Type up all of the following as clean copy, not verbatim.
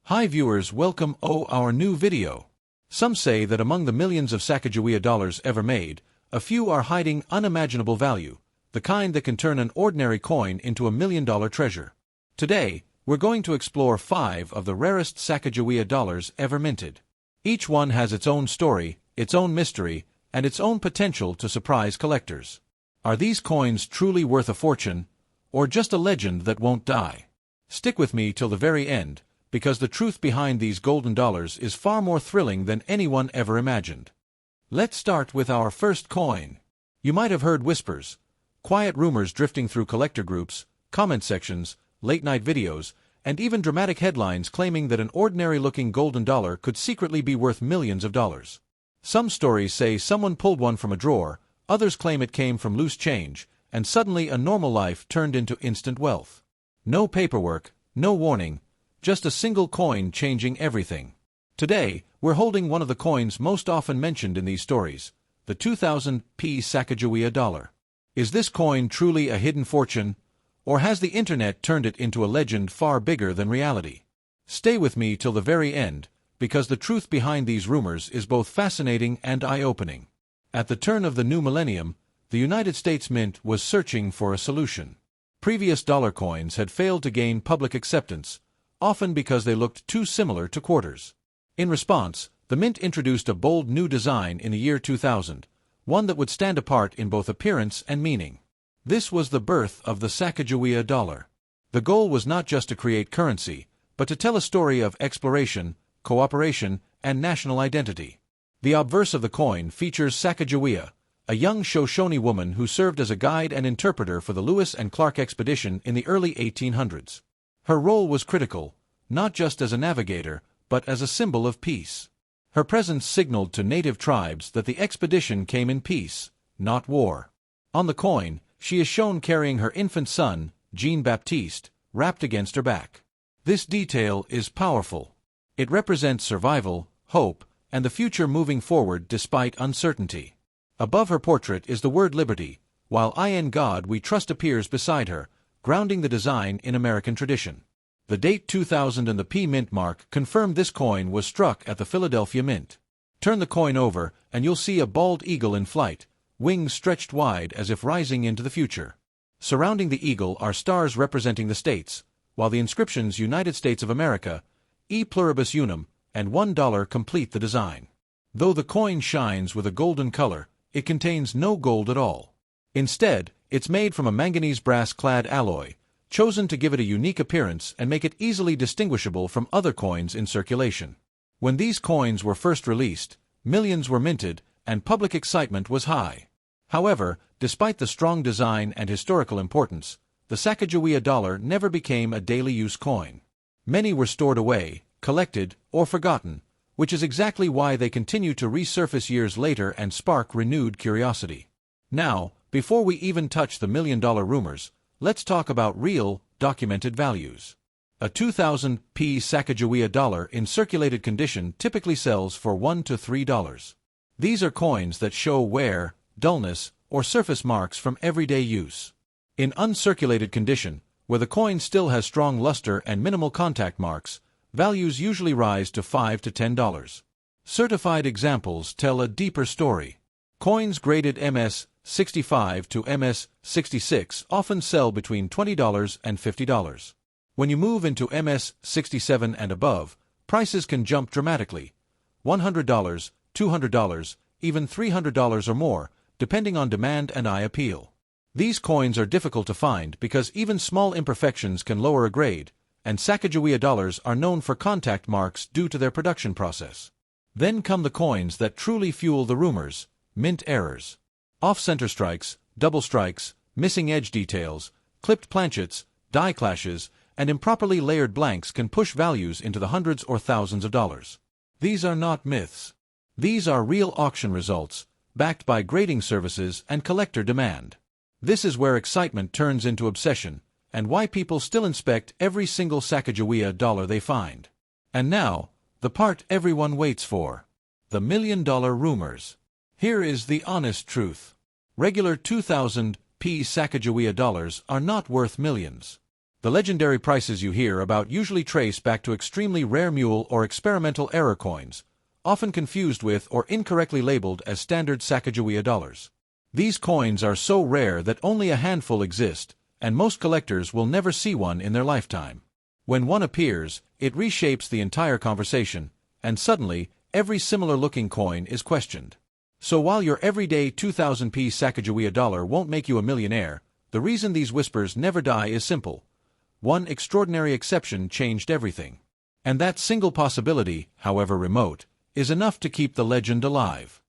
Hi viewers, welcome to our new video. Some say that among the millions of Sacagawea dollars ever made, a few are hiding unimaginable value, the kind that can turn an ordinary coin into a $1,000,000 treasure. Today, we're going to explore 5 of the rarest Sacagawea dollars ever minted. Each one has its own story, its own mystery, and its own potential to surprise collectors. Are these coins truly worth a fortune, or just a legend that won't die? Stick with me till the very end, because the truth behind these golden dollars is far more thrilling than anyone ever imagined. Let's start with our first coin. You might have heard whispers, quiet rumors drifting through collector groups, comment sections, late-night videos, and even dramatic headlines claiming that an ordinary-looking golden dollar could secretly be worth millions of dollars. Some stories say someone pulled one from a drawer, others claim it came from loose change, and suddenly a normal life turned into instant wealth. No paperwork, no warning, just a single coin changing everything. Today, we're holding one of the coins most often mentioned in these stories, the 2000p Sacagawea dollar. Is this coin truly a hidden fortune, or has the internet turned it into a legend far bigger than reality? Stay with me till the very end, because the truth behind these rumors is both fascinating and eye-opening. At the turn of the new millennium, the United States Mint was searching for a solution. Previous dollar coins had failed to gain public acceptance, often because they looked too similar to quarters. In response, the Mint introduced a bold new design in the year 2000, one that would stand apart in both appearance and meaning. This was the birth of the Sacagawea dollar. The goal was not just to create currency, but to tell a story of exploration, cooperation, and national identity. The obverse of the coin features Sacagawea, a young Shoshone woman who served as a guide and interpreter for the Lewis and Clark expedition in the early 1800s. Her role was critical, not just as a navigator, but as a symbol of peace. Her presence signaled to native tribes that the expedition came in peace, not war. On the coin, she is shown carrying her infant son, Jean-Baptiste, wrapped against her back. This detail is powerful. It represents survival, hope, and the future moving forward despite uncertainty. Above her portrait is the word liberty, while "In God We Trust" appears beside her, grounding the design in American tradition. The date 2000 and the P Mint mark confirmed this coin was struck at the Philadelphia Mint. Turn the coin over, and you'll see a bald eagle in flight, wings stretched wide as if rising into the future. Surrounding the eagle are stars representing the states, while the inscriptions United States of America, E Pluribus Unum, and $1 complete the design. Though the coin shines with a golden color, it contains no gold at all. Instead, it's made from a manganese brass-clad alloy, chosen to give it a unique appearance and make it easily distinguishable from other coins in circulation. When these coins were first released, millions were minted, and public excitement was high. However, despite the strong design and historical importance, the Sacagawea dollar never became a daily-use coin. Many were stored away, collected, or forgotten, which is exactly why they continue to resurface years later and spark renewed curiosity. Now, before we even touch the $1,000,000 rumors, let's talk about real, documented values. A 2000p Sacagawea dollar in circulated condition typically sells for $1 to $3. These are coins that show wear, dullness, or surface marks from everyday use. In uncirculated condition, where the coin still has strong luster and minimal contact marks, values usually rise to $5 to $10. Certified examples tell a deeper story. Coins graded MS-65 to MS-66 often sell between $20 and $50. When you move into MS-67 and above, prices can jump dramatically. $100, $200, even $300 or more, depending on demand and eye appeal. These coins are difficult to find because even small imperfections can lower a grade, and Sacagawea dollars are known for contact marks due to their production process. Then come the coins that truly fuel the rumors: mint errors. Off-center strikes, double strikes, missing edge details, clipped planchets, die clashes, and improperly layered blanks can push values into the hundreds or thousands of dollars. These are not myths. These are real auction results, backed by grading services and collector demand. This is where excitement turns into obsession, and why people still inspect every single Sacagawea dollar they find. And now, the part everyone waits for: the $1,000,000 rumors. Here is the honest truth. Regular 2000p Sacagawea dollars are not worth millions. The legendary prices you hear about usually trace back to extremely rare mule or experimental error coins, often confused with or incorrectly labeled as standard Sacagawea dollars. These coins are so rare that only a handful exist, and most collectors will never see one in their lifetime. When one appears, it reshapes the entire conversation, and suddenly, every similar-looking coin is questioned. So while your everyday 2000p Sacagawea dollar won't make you a millionaire, the reason these whispers never die is simple. One extraordinary exception changed everything. And that single possibility, however remote, is enough to keep the legend alive.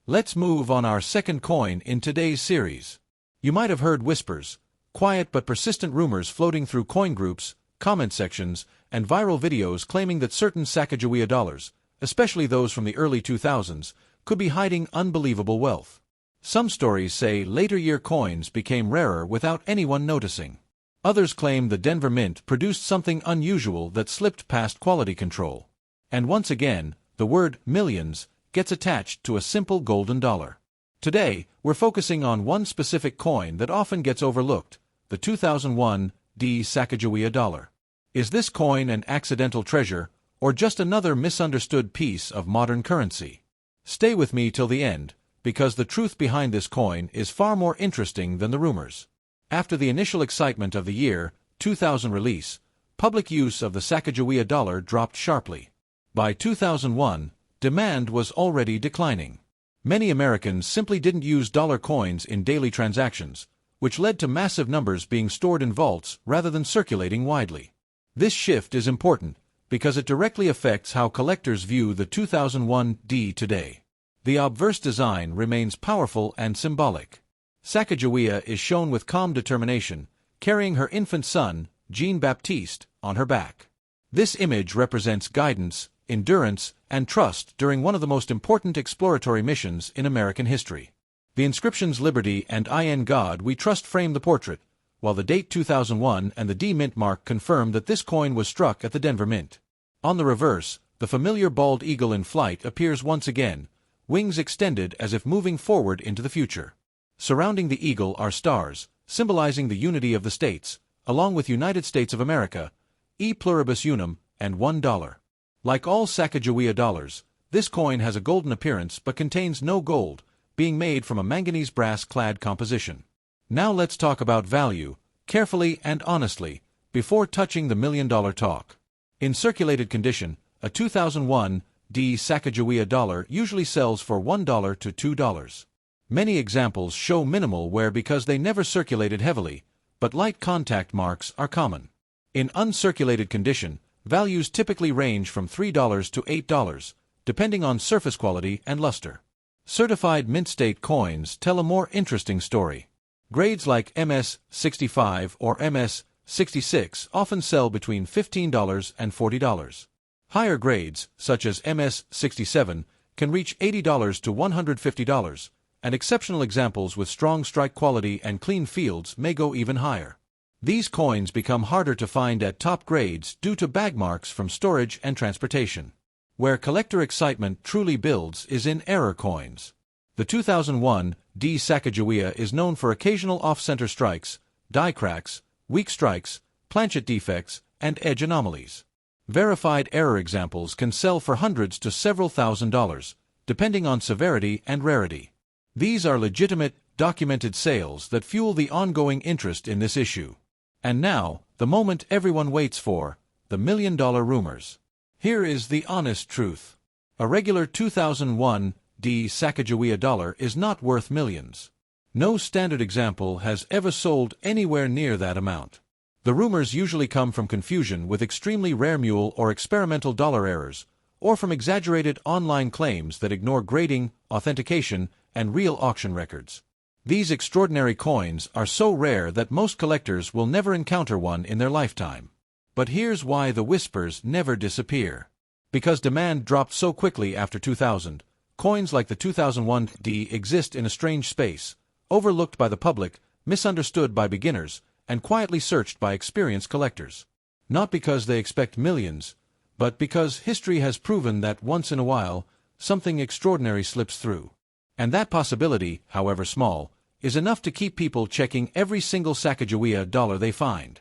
Let's move on our second coin in today's series. You might have heard whispers, quiet but persistent rumors floating through coin groups, comment sections, and viral videos claiming that certain Sacagawea dollars, especially those from the early 2000s, could be hiding unbelievable wealth. Some stories say later year coins became rarer without anyone noticing. Others claim the Denver Mint produced something unusual that slipped past quality control. And once again, the word millions gets attached to a simple golden dollar. Today, we're focusing on one specific coin that often gets overlooked, the 2001 Sacagawea dollar. Is this coin an accidental treasure, or just another misunderstood piece of modern currency? Stay with me till the end, because the truth behind this coin is far more interesting than the rumors. After the initial excitement of the year 2000 release, public use of the Sacagawea dollar dropped sharply. By 2001, demand was already declining. Many Americans simply didn't use dollar coins in daily transactions, which led to massive numbers being stored in vaults rather than circulating widely. This shift is important because it directly affects how collectors view the 2001 today. The obverse design remains powerful and symbolic. Sacagawea is shown with calm determination, carrying her infant son, Jean-Baptiste, on her back. This image represents guidance, endurance, and trust during one of the most important exploratory missions in American history. The inscriptions "Liberty" and "I in God We Trust" frame the portrait, while the date 2001 and the D Mint mark confirm that this coin was struck at the Denver Mint. On the reverse, the familiar bald eagle in flight appears once again, wings extended as if moving forward into the future. Surrounding the eagle are stars, symbolizing the unity of the states, along with United States of America, E pluribus unum, and $1. Like all Sacagawea dollars, this coin has a golden appearance but contains no gold, being made from a manganese brass-clad composition. Now let's talk about value, carefully and honestly, before touching the million-dollar talk. In circulated condition, a 2001 Sacagawea dollar usually sells for $1 to $2. Many examples show minimal wear because they never circulated heavily, but light contact marks are common. In uncirculated condition, values typically range from $3 to $8, depending on surface quality and luster. Certified mint state coins tell a more interesting story. Grades like MS-65 or MS-66 often sell between $15 and $40. Higher grades, such as MS-67, can reach $80 to $150, and exceptional examples with strong strike quality and clean fields may go even higher. These coins become harder to find at top grades due to bag marks from storage and transportation. Where collector excitement truly builds is in error coins. The 2001 Sacagawea is known for occasional off-center strikes, die cracks, weak strikes, planchet defects, and edge anomalies. Verified error examples can sell for hundreds to several $1,000s, depending on severity and rarity. These are legitimate, documented sales that fuel the ongoing interest in this issue. And now, the moment everyone waits for, the million-dollar rumors. Here is the honest truth. A regular 2001 Sacagawea dollar is not worth millions. No standard example has ever sold anywhere near that amount. The rumors usually come from confusion with extremely rare mule or experimental dollar errors, or from exaggerated online claims that ignore grading, authentication, and real auction records. These extraordinary coins are so rare that most collectors will never encounter one in their lifetime. But here's why the whispers never disappear. Because demand dropped so quickly after 2000, coins like the 2001 exist in a strange space, overlooked by the public, misunderstood by beginners, and quietly searched by experienced collectors. Not because they expect millions, but because history has proven that once in a while, something extraordinary slips through. And that possibility, however small, is enough to keep people checking every single Sacagawea dollar they find.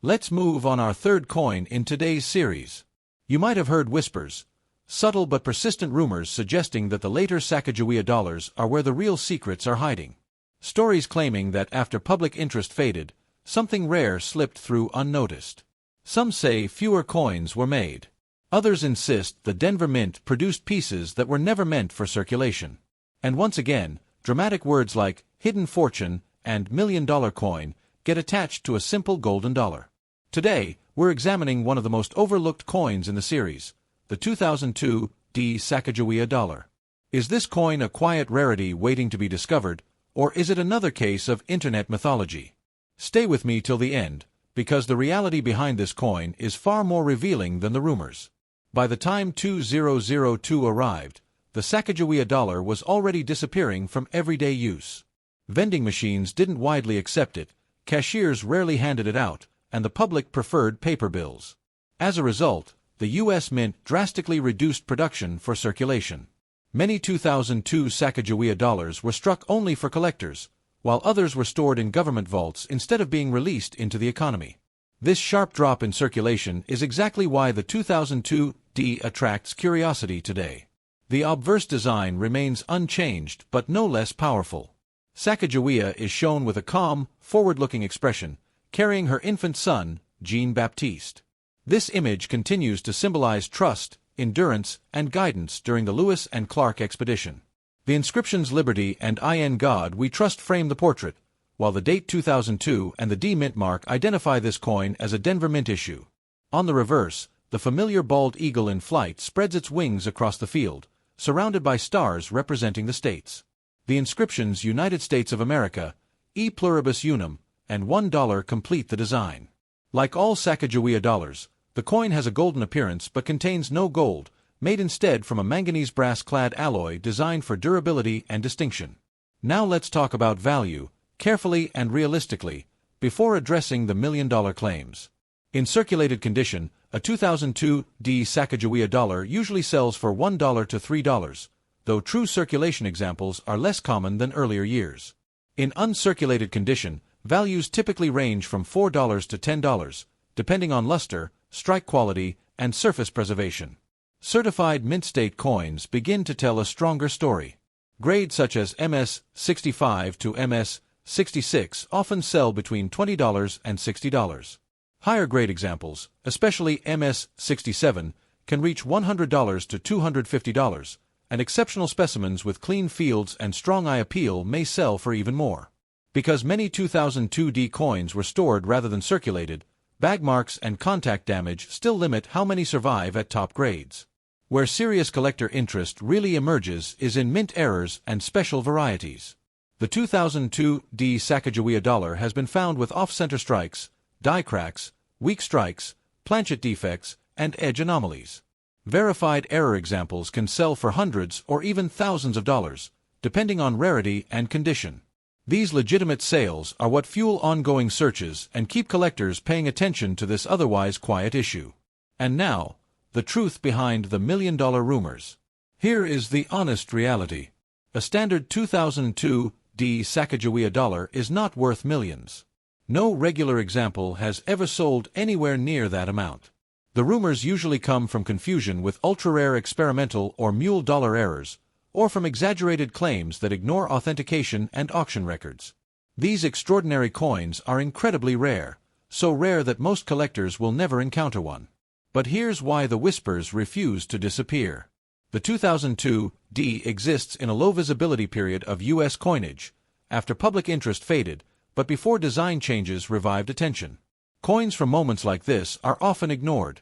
Let's move on our third coin in today's series. You might have heard whispers, subtle but persistent rumors suggesting that the later Sacagawea dollars are where the real secrets are hiding. Stories claiming that after public interest faded, something rare slipped through unnoticed. Some say fewer coins were made. Others insist the Denver Mint produced pieces that were never meant for circulation. And once again, dramatic words like hidden fortune and $1,000,000 coin get attached to a simple golden dollar. Today, we're examining one of the most overlooked coins in the series, the 2002 Sacagawea dollar. Is this coin a quiet rarity waiting to be discovered, or is it another case of internet mythology? Stay with me till the end, because the reality behind this coin is far more revealing than the rumors. By the time 2002 arrived, the Sacagawea dollar was already disappearing from everyday use. Vending machines didn't widely accept it, cashiers rarely handed it out, and the public preferred paper bills. As a result, the U.S. Mint drastically reduced production for circulation. Many 2002 Sacagawea dollars were struck only for collectors, while others were stored in government vaults instead of being released into the economy. This sharp drop in circulation is exactly why the 2002 attracts curiosity today. The obverse design remains unchanged but no less powerful. Sacagawea is shown with a calm, forward-looking expression, carrying her infant son, Jean-Baptiste. This image continues to symbolize trust, endurance, and guidance during the Lewis and Clark expedition. The inscriptions Liberty and In God We Trust frame the portrait, while the date 2002 and the D Mint mark identify this coin as a Denver Mint issue. On the reverse, the familiar bald eagle in flight spreads its wings across the field, surrounded by stars representing the states. The inscriptions United States of America, E Pluribus Unum, and $1 complete the design. Like all Sacagawea dollars, the coin has a golden appearance but contains no gold, made instead from a manganese brass-clad alloy designed for durability and distinction. Now let's talk about value, carefully and realistically, before addressing the $1,000,000 claims. In circulated condition, a 2002 Sacagawea dollar usually sells for $1 to $3, though true circulation examples are less common than earlier years. In uncirculated condition, values typically range from $4 to $10, depending on luster, strike quality, and surface preservation. Certified mint state coins begin to tell a stronger story. Grades such as MS-65 to MS-66 often sell between $20 and $60. Higher grade examples, especially MS-67, can reach $100 to $250, and exceptional specimens with clean fields and strong eye appeal may sell for even more. Because many 2002 coins were stored rather than circulated, bag marks and contact damage still limit how many survive at top grades. Where serious collector interest really emerges is in mint errors and special varieties. The 2002 Sacagawea dollar has been found with off-center strikes, die cracks, weak strikes, planchet defects, and edge anomalies. Verified error examples can sell for hundreds or even thousands of dollars, depending on rarity and condition. These legitimate sales are what fuel ongoing searches and keep collectors paying attention to this otherwise quiet issue. And now, the truth behind the $1,000,000 rumors. Here is the honest reality. A standard 2002 Sacagawea dollar is not worth millions. No regular example has ever sold anywhere near that amount. The rumors usually come from confusion with ultra-rare experimental or mule dollar errors, or from exaggerated claims that ignore authentication and auction records. These extraordinary coins are incredibly rare, so rare that most collectors will never encounter one. But here's why the whispers refuse to disappear. The 2002 exists in a low visibility period of U.S. coinage, after public interest faded, but before design changes revived attention. Coins from moments like this are often ignored,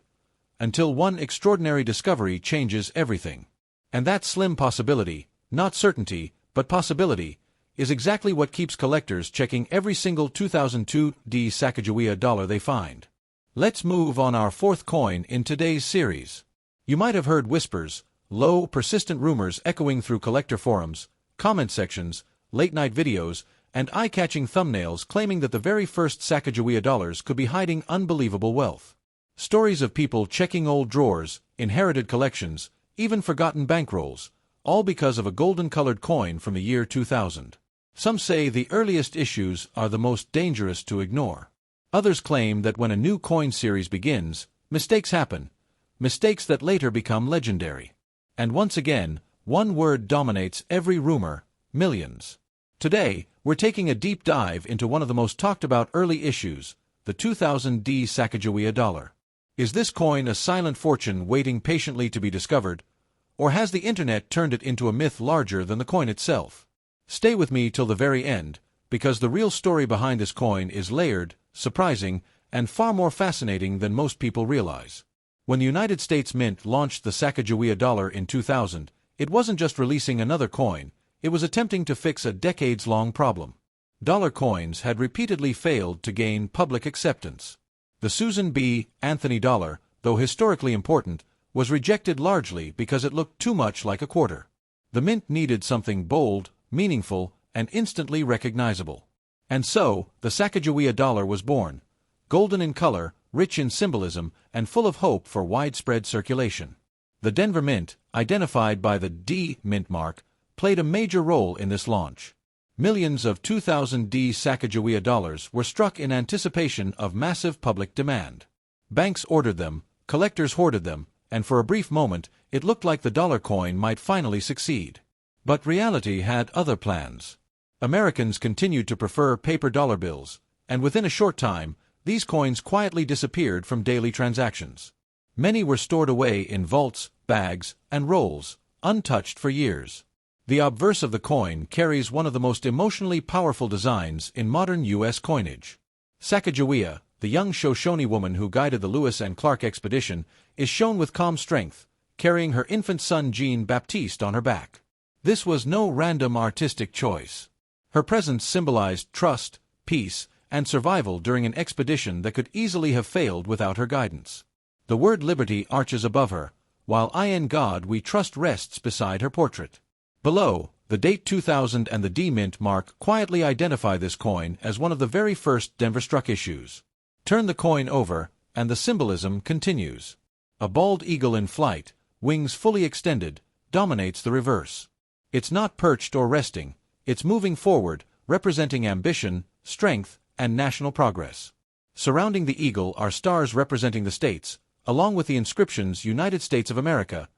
until one extraordinary discovery changes everything. And that slim possibility, not certainty, but possibility, is exactly what keeps collectors checking every single 2002 Sacagawea dollar they find. Let's move on our fourth coin in today's series. You might have heard whispers, low, persistent rumors echoing through collector forums, comment sections, late-night videos, and eye-catching thumbnails claiming that the very first Sacagawea dollars could be hiding unbelievable wealth. Stories of people checking old drawers, inherited collections, even forgotten bankrolls, all because of a golden-colored coin from the year 2000. Some say the earliest issues are the most dangerous to ignore. Others claim that when a new coin series begins, mistakes happen, mistakes that later become legendary. And once again, one word dominates every rumor: millions. Today, we're taking a deep dive into one of the most talked about early issues, the 2000D Sacagawea dollar. Is this coin a silent fortune waiting patiently to be discovered, or has the internet turned it into a myth larger than the coin itself? Stay with me till the very end, because the real story behind this coin is layered, surprising, and far more fascinating than most people realize. When the United States Mint launched the Sacagawea dollar in 2000, it wasn't just releasing another coin, it was attempting to fix a decades-long problem. Dollar coins had repeatedly failed to gain public acceptance. The Susan B. Anthony dollar, though historically important, was rejected largely because it looked too much like a quarter. The mint needed something bold, meaningful, and instantly recognizable. And so, the Sacagawea dollar was born, golden in color, rich in symbolism, and full of hope for widespread circulation. The Denver Mint, identified by the D mint mark, played a major role in this launch. Millions of 2000D Sacagawea dollars were struck in anticipation of massive public demand. Banks ordered them, collectors hoarded them, and for a brief moment, it looked like the dollar coin might finally succeed. But reality had other plans. Americans continued to prefer paper dollar bills, and within a short time, these coins quietly disappeared from daily transactions. Many were stored away in vaults, bags, and rolls, untouched for years. The obverse of the coin carries one of the most emotionally powerful designs in modern U.S. coinage. Sacagawea, the young Shoshone woman who guided the Lewis and Clark expedition, is shown with calm strength, carrying her infant son Jean-Baptiste on her back. This was no random artistic choice. Her presence symbolized trust, peace, and survival during an expedition that could easily have failed without her guidance. The word liberty arches above her, while "In God We Trust" rests beside her portrait. Below, the date 2000 and the D mint mark quietly identify this coin as one of the very first Denver-struck issues. Turn the coin over, and the symbolism continues. A bald eagle in flight, wings fully extended, dominates the reverse. It's not perched or resting, it's moving forward, representing ambition, strength, and national progress. Surrounding the eagle are stars representing the states, along with the inscriptions United States of America,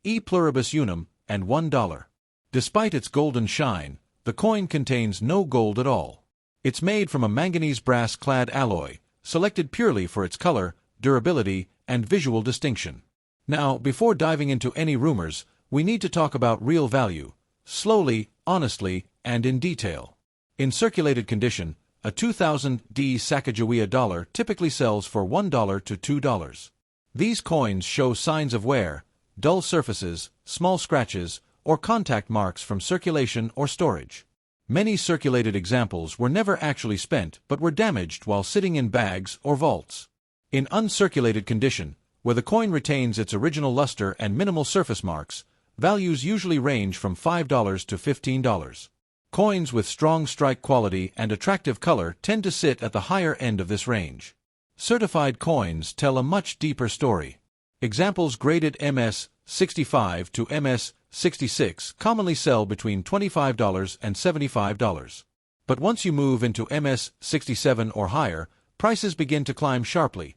E pluribus unum, and $1. Despite its golden shine, the coin contains no gold at all. It's made from a manganese brass-clad alloy, selected purely for its color, durability, and visual distinction. Now, before diving into any rumors, we need to talk about real value, slowly, honestly, and in detail. In circulated condition, a 2000D Sacagawea dollar typically sells for $1 to $2. These coins show signs of wear, dull surfaces, small scratches, or contact marks from circulation or storage. Many circulated examples were never actually spent but were damaged while sitting in bags or vaults. In uncirculated condition, where the coin retains its original luster and minimal surface marks, values usually range from $5 to $15. Coins with strong strike quality and attractive color tend to sit at the higher end of this range. Certified coins tell a much deeper story. Examples graded MS-65 to MS-66 commonly sell between $25 and $75. But once you move into MS-67 or higher, prices begin to climb sharply.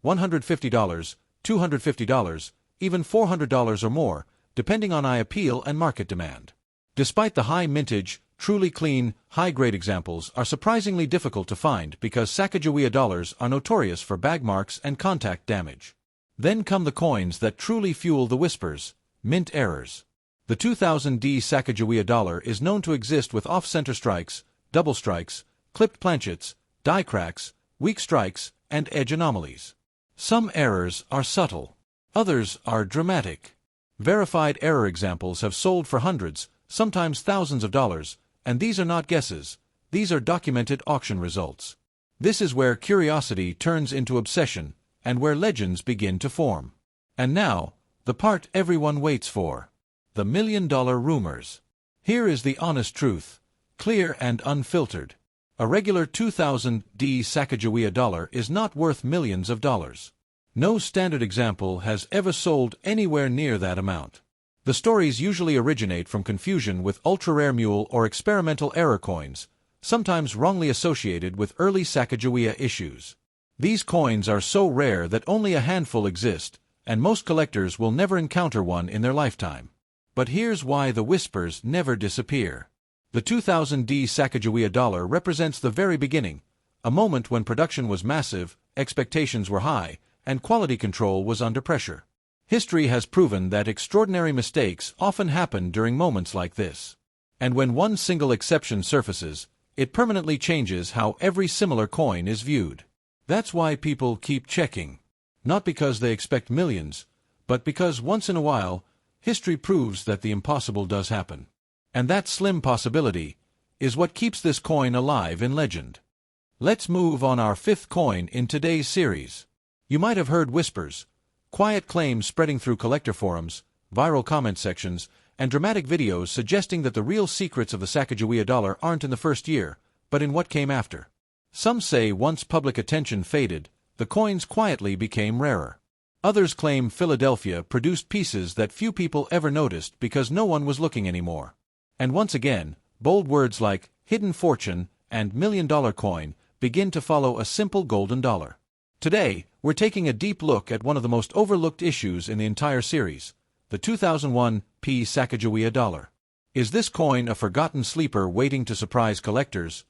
$150, $250, even $400 or more, depending on eye appeal and market demand. Despite the high mintage, truly clean, high-grade examples are surprisingly difficult to find because Sacagawea dollars are notorious for bag marks and contact damage. Then come the coins that truly fuel the whispers: mint errors. The 2000D Sacagawea dollar is known to exist with off-center strikes, double strikes, clipped planchets, die cracks, weak strikes, and edge anomalies. Some errors are subtle. Others are dramatic. Verified error examples have sold for hundreds, sometimes thousands of dollars, and these are not guesses. These are documented auction results. This is where curiosity turns into obsession, and where legends begin to form. And now, the part everyone waits for. The million-dollar rumors. Here is the honest truth, clear and unfiltered. A regular 2000D Sacagawea dollar is not worth millions of dollars. No standard example has ever sold anywhere near that amount. The stories usually originate from confusion with ultra-rare mule or experimental error coins, sometimes wrongly associated with early Sacagawea issues. These coins are so rare that only a handful exist, and most collectors will never encounter one in their lifetime. But here's why the whispers never disappear. The 2000D Sacagawea dollar represents the very beginning, a moment when production was massive, expectations were high, and quality control was under pressure. History has proven that extraordinary mistakes often happen during moments like this. And when one single exception surfaces, it permanently changes how every similar coin is viewed. That's why people keep checking. Not because they expect millions, but because once in a while, history proves that the impossible does happen. And that slim possibility is what keeps this coin alive in legend. Let's move on our fifth coin in today's series. You might have heard whispers, quiet claims spreading through collector forums, viral comment sections, and dramatic videos suggesting that the real secrets of the Sacagawea dollar aren't in the first year, but in what came after. Some say once public attention faded, the coins quietly became rarer. Others claim Philadelphia produced pieces that few people ever noticed because no one was looking anymore. And once again, bold words like hidden fortune and million-dollar coin begin to follow a simple golden dollar. Today, we're taking a deep look at one of the most overlooked issues in the entire series, the 2001 Sacagawea dollar. Is this coin a forgotten sleeper waiting to surprise collectors,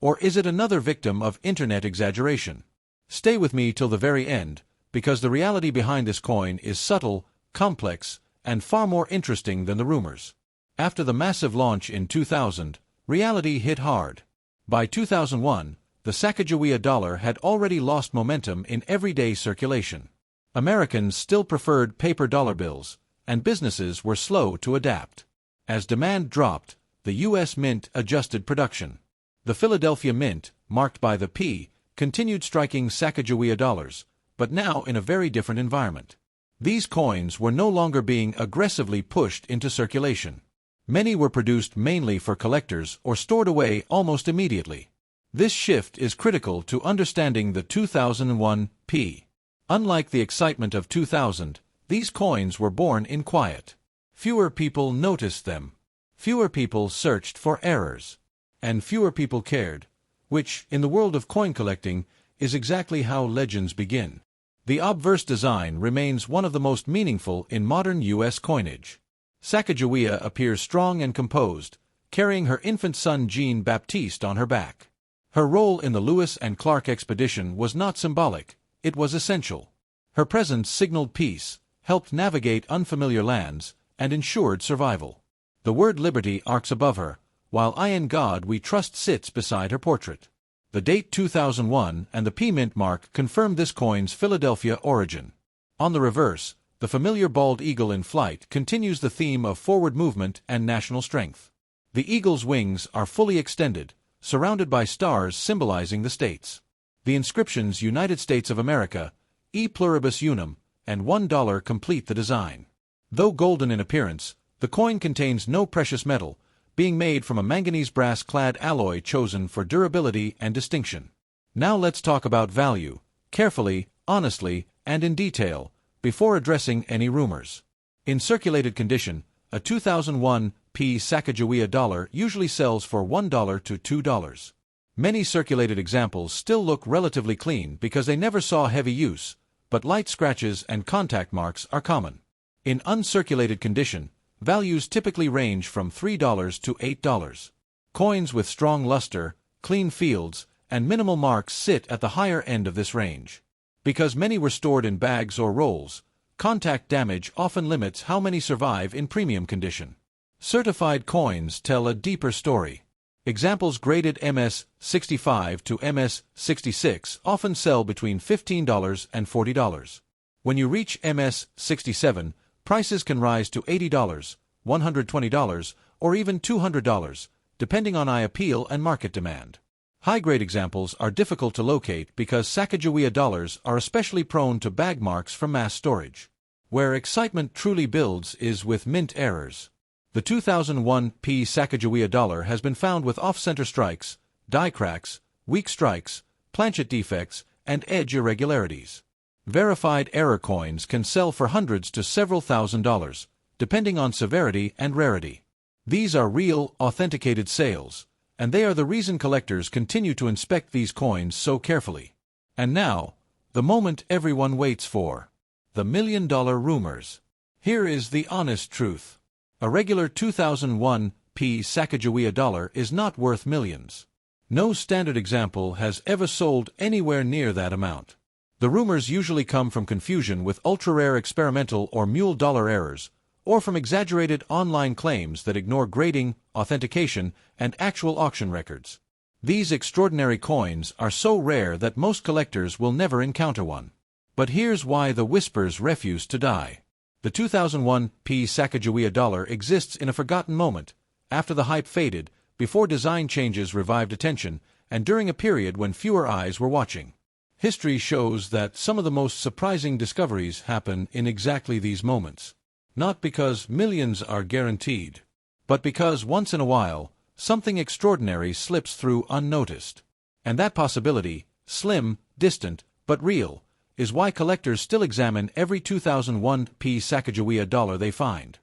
or is it another victim of internet exaggeration? Stay with me till the very end, because the reality behind this coin is subtle, complex, and far more interesting than the rumors. After the massive launch in 2000, reality hit hard. By 2001, the Sacagawea dollar had already lost momentum in everyday circulation. Americans still preferred paper dollar bills, and businesses were slow to adapt. As demand dropped, the U.S. Mint adjusted production. The Philadelphia Mint, marked by the P, continued striking Sacagawea dollars, but now in a very different environment. These coins were no longer being aggressively pushed into circulation. Many were produced mainly for collectors or stored away almost immediately. This shift is critical to understanding the 2001 P. Unlike the excitement of 2000, these coins were born in quiet. Fewer people noticed them. Fewer people searched for errors. And fewer people cared, which, in the world of coin collecting, is exactly how legends begin. The obverse design remains one of the most meaningful in modern U.S. coinage. Sacagawea appears strong and composed, carrying her infant son Jean-Baptiste on her back. Her role in the Lewis and Clark expedition was not symbolic, it was essential. Her presence signaled peace, helped navigate unfamiliar lands, and ensured survival. The word liberty arcs above her, while I in God we trust sits beside her portrait. The date 2001 and the P mint mark confirm this coin's Philadelphia origin. On the reverse, the familiar bald eagle in flight continues the theme of forward movement and national strength. The eagle's wings are fully extended, surrounded by stars symbolizing the states. The inscriptions United States of America, E pluribus unum, and $1 complete the design. Though golden in appearance, the coin contains no precious metal, being made from a manganese brass-clad alloy chosen for durability and distinction. Now let's talk about value, carefully, honestly, and in detail, before addressing any rumors. In circulated condition, a 2001 Sacagawea dollar usually sells for $1 to $2. Many circulated examples still look relatively clean because they never saw heavy use, but light scratches and contact marks are common. In uncirculated condition, values typically range from $3 to $8. Coins with strong luster, clean fields, and minimal marks sit at the higher end of this range. Because many were stored in bags or rolls, contact damage often limits how many survive in premium condition. Certified coins tell a deeper story. Examples graded MS-65 to MS-66 often sell between $15 and $40. When you reach MS-67, prices can rise to $80, $120, or even $200, depending on eye appeal and market demand. High-grade examples are difficult to locate because Sacagawea dollars are especially prone to bag marks from mass storage. Where excitement truly builds is with mint errors. The 2001 Sacagawea dollar has been found with off-center strikes, die cracks, weak strikes, planchet defects, and edge irregularities. Verified error coins can sell for hundreds to several $1,000s, depending on severity and rarity. These are real, authenticated sales, and they are the reason collectors continue to inspect these coins so carefully. And now, the moment everyone waits for. The million-dollar rumors. Here is the honest truth. A regular 2001 Sacagawea dollar is not worth millions. No standard example has ever sold anywhere near that amount. The rumors usually come from confusion with ultra-rare experimental or mule dollar errors, or from exaggerated online claims that ignore grading, authentication, and actual auction records. These extraordinary coins are so rare that most collectors will never encounter one. But here's why the whispers refuse to die. The 2001 Sacagawea dollar exists in a forgotten moment, after the hype faded, before design changes revived attention, and during a period when fewer eyes were watching. History shows that some of the most surprising discoveries happen in exactly these moments. Not because millions are guaranteed, but because once in a while, something extraordinary slips through unnoticed. And that possibility, slim, distant, but real, is why collectors still examine every 2001 Sacagawea dollar they find.